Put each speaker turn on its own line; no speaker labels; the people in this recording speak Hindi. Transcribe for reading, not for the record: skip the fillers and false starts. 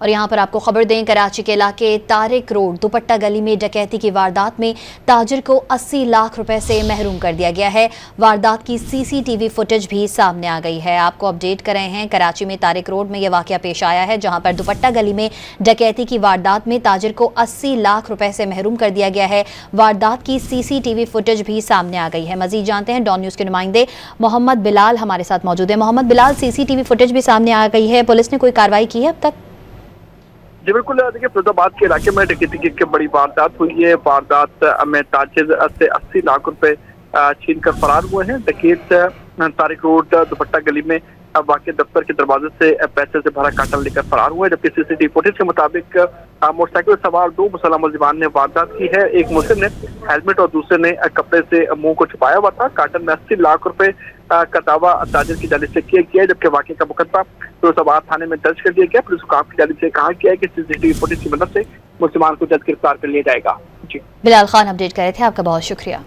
और यहाँ पर आपको खबर दें, कराची के इलाके तारिक रोड दुपट्टा गली में डकैती की वारदात में ताजिर को 80 लाख रुपए से महरूम कर दिया गया है। वारदात की सीसीटीवी फुटेज भी सामने आ गई है। आपको अपडेट कर रहे हैं, कराची में तारिक रोड में यह वाकया पेश आया है, जहां पर दुपट्टा गली में डकैती की वारदात में ताजिर को 80 लाख रुपए से महरूम कर दिया गया है। वारदात की सीसीटीवी फुटेज भी सामने आ गई है। मजीद जानते हैं, डॉन न्यूज के नुमाइंदे मोहम्मद बिलाल हमारे साथ मौजूद है। मोहम्मद बिलाल, सीसीटीवी फुटेज भी सामने आ गई है, पुलिस ने कोई कार्रवाई की है अब तक?
जी बिल्कुल, देखिए फैजाबाद के इलाके में डकैती की बड़ी वारदात हुई है। वारदात में ताजिर से 80 लाख रुपए छीन कर फरार हुए हैं। डकैत तारिक रोड दुपट्टा गली में वाकई दफ्तर के दरवाजे से पैसे से भरा कार्टन लेकर फरार हुए, जबकि सीसीटीवी फुटेज के मुताबिक मोटरसाइकिल सवार 2 मुसल्लम मुलजिमान ने वारदात की है। एक मुलजिम ने हेलमेट और दूसरे ने कपड़े से मुंह को छुपाया हुआ था। कार्टन में 80 लाख रुपए का दावा ताजिर की जानिब से किया गया है, जबकि वाकई का मुकदमा फैजाबाद थाने में दर्ज कर दिया गया। पुलिस हुकाम की जानिब से कहा गया है कि सीसीटीवी फुटेज की मदद से मुलजिमान को जल्द गिरफ्तार कर लिया जाएगा। जी
बिलाल खान अपडेट कर रहे थे, आपका बहुत शुक्रिया।